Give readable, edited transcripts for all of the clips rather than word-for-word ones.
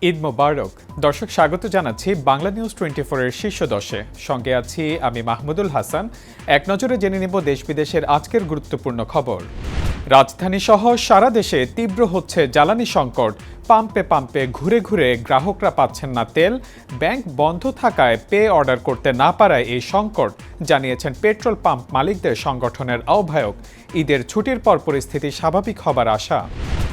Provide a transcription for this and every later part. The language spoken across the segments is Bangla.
ঈদ মোবারক। দর্শক, স্বাগত জানাচ্ছি বাংলা নিউজ 24 এর শীর্ষ দশে। সঙ্গে আছি আমি মাহমুদুল হাসান। এক নজরে জেনে নেব দেশ বিদেশের আজকের গুরুত্বপূর্ণ খবর। রাজধানী সহ সারা দেশে তীব্র হচ্ছে জ্বালানি সংকট। পাম্পে পাম্পে ঘুরে ঘুরে গ্রাহকরা পাচ্ছেন না তেল। ব্যাংক বন্ধ থাকায় পে অর্ডার করতে না পারায় এই সংকট, জানিয়েছেন পেট্রোল পাম্প মালিকদের সংগঠনের আহ্বায়ক। ঈদের ছুটির পর পরিস্থিতি স্বাভাবিক হবার আশা।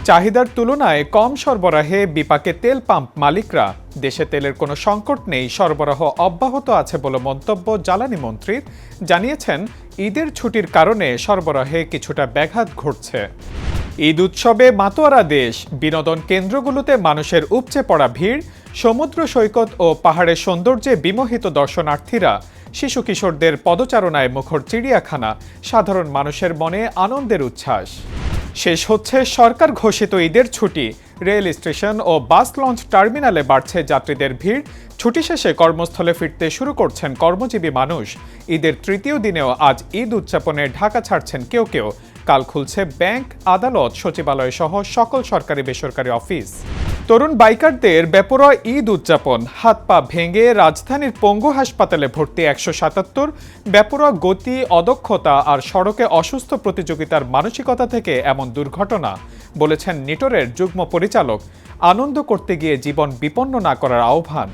চাহিদার তুলনায় কম সরবরাহে বিপাকে তেল পাম্প মালিকরা। দেশে তেলের কোনো সংকট নেই, সরবরাহ অব্যাহত আছে বলে মন্তব্য জ্বালানি মন্ত্রীর। জানিয়েছেন, ঈদের ছুটির কারণে সরবরাহে কিছুটা ব্যাঘাত ঘটছে। ঈদ উৎসবে মাতোয়ারা দেশ। বিনোদন কেন্দ্রগুলোতে মানুষের উপচে পড়া ভিড়। সমুদ্র সৈকত ও পাহাড়ের সৌন্দর্যে বিমোহিত দর্শনার্থীরা। শিশু কিশোরদের পদচারণায় মুখর চিড়িয়াখানা। সাধারণ মানুষের মনে আনন্দের উচ্ছ্বাস। শেষ হচ্ছে সরকার ঘোষিত ঈদের ছুটি। রেল স্টেশন ও বাস লঞ্চ টার্মিনালে বাড়ছে যাত্রীদের ভিড়। ছুটি শেষে কর্মস্থলে ফিরতে শুরু করছেন কর্মজীবী মানুষ। ঈদের তৃতীয় দিনেও আজ ঈদ উদযাপনে ঢাকা ছাড়ছেন কেউ কেউ। কাল খুলছে ব্যাংক, আদালত, সচিবালয় সহ সকল সরকারি বেসরকারি অফিস। তরুণ বাইকারদের বেপরোয়া ঈদ উদযাপন। হাত পা ভেঙে রাজধানীর পঙ্গু হাসপাতালে ভর্তি 177। বেপরোয়া গতি, অদক্ষতা আর সড়কে অসুস্থ প্রতিযোগিতার মানসিকতা থেকে এমন দুর্ঘটনা, বলেছেন নিটোরের যুগ্ম পরিচালক। আনন্দ করতে গিয়ে জীবন বিপন্ন না করার আহ্বান।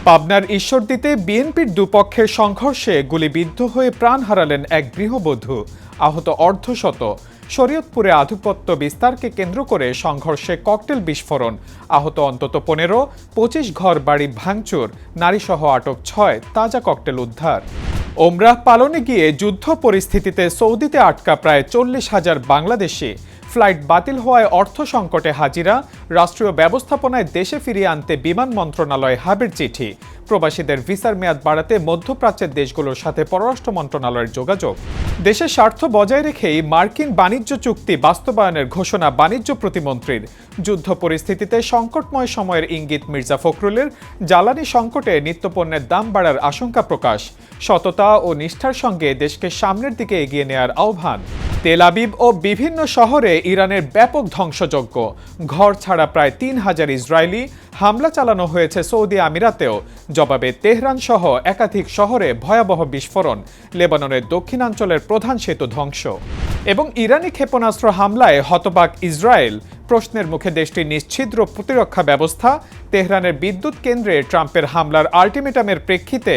পাবনার ঈশ্বরদীতে বিএনপির দুপক্ষের সংঘর্ষে গুলিবিদ্ধ হয়ে প্রাণ হারালেন এক গৃহবধূ। আহত অর্ধশত। শরীয়তপুরে আধিপত্য বিস্তারকে কেন্দ্র করে সংঘর্ষে ককটেল বিস্ফোরণ। আহত অন্তত 15। 25 ঘর বাড়ি ভাঙচুর। নারীসহ আটক 6। তাজা ককটেল উদ্ধার। ওমরাহ পালনে গিয়ে যুদ্ধ পরিস্থিতিতে সৌদিতে আটকা প্রায় 40,000 বাংলাদেশি। ফ্লাইট বাতিল হওয়ায় অর্থ সংকটে হাজিরা। রাষ্ট্রীয় ব্যবস্থাপনায় দেশে ফিরিয়ে আনতে বিমান মন্ত্রণালয় হাবের চিঠি। প্রবাসীদের ভিসার মেয়াদ বাড়াতে মধ্যপ্রাচ্যের দেশগুলোর সাথে পররাষ্ট্র মন্ত্রণালয়ের যোগাযোগ। দেশের স্বার্থ বজায় রেখেই মার্কিন বাণিজ্য চুক্তি বাস্তবায়নের ঘোষণা বাণিজ্য প্রতিমন্ত্রীর। যুদ্ধ পরিস্থিতিতে সংকটময় সময়ের ইঙ্গিত মির্জা ফখরুলের। জ্বালানি সংকটে নিত্যপণ্যের দাম বাড়ার আশঙ্কা প্রকাশ। সততা ও নিষ্ঠার সঙ্গে দেশকে সামনের দিকে এগিয়ে নেওয়ার আহ্বান। তেল আবিব ও বিভিন্ন শহরে ইরানের ব্যাপক ধ্বংসযজ্ঞ। ঘর ছাড়া প্রায় 3,000 ইসরায়েলি। হামলা চালানো হয়েছে সৌদি আমিরাতেও। জবাবে তেহরান সহ একাধিক শহরে ভয়াবহ বিস্ফোরণ। লেবাননের দক্ষিণাঞ্চলের প্রধান সেতু ধ্বংস। এবং ইরানি ক্ষেপণাস্ত্র হামলায় হতবাক ইসরায়েল। প্রশ্নের মুখে দেশটির নিশ্ছিদ্র প্রতিরক্ষা ব্যবস্থা। তেহরানের বিদ্যুৎ কেন্দ্রে ট্রাম্পের হামলার আল্টিমেটামের প্রেক্ষিতে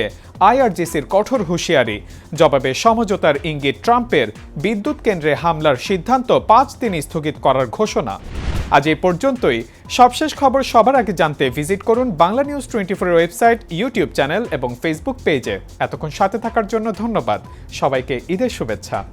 আইআরজিসির কঠোর হুঁশিয়ারি। জবাবে সমঝোতার ইঙ্গিত ট্রাম্পের। বিদ্যুৎ কেন্দ্রে হামলার সিদ্ধান্ত 5 দিন স্থগিত করার ঘোষণা। আজ এই পর্যন্তই। সবশেষ খবর সবার আগে জানতে ভিজিট করুন বাংলা নিউজ 24 এর ওয়েবসাইট, ইউটিউব চ্যানেল এবং ফেসবুক পেজে। এতক্ষণ সাথে থাকার জন্য ধন্যবাদ। সবাইকে ঈদের শুভেচ্ছা।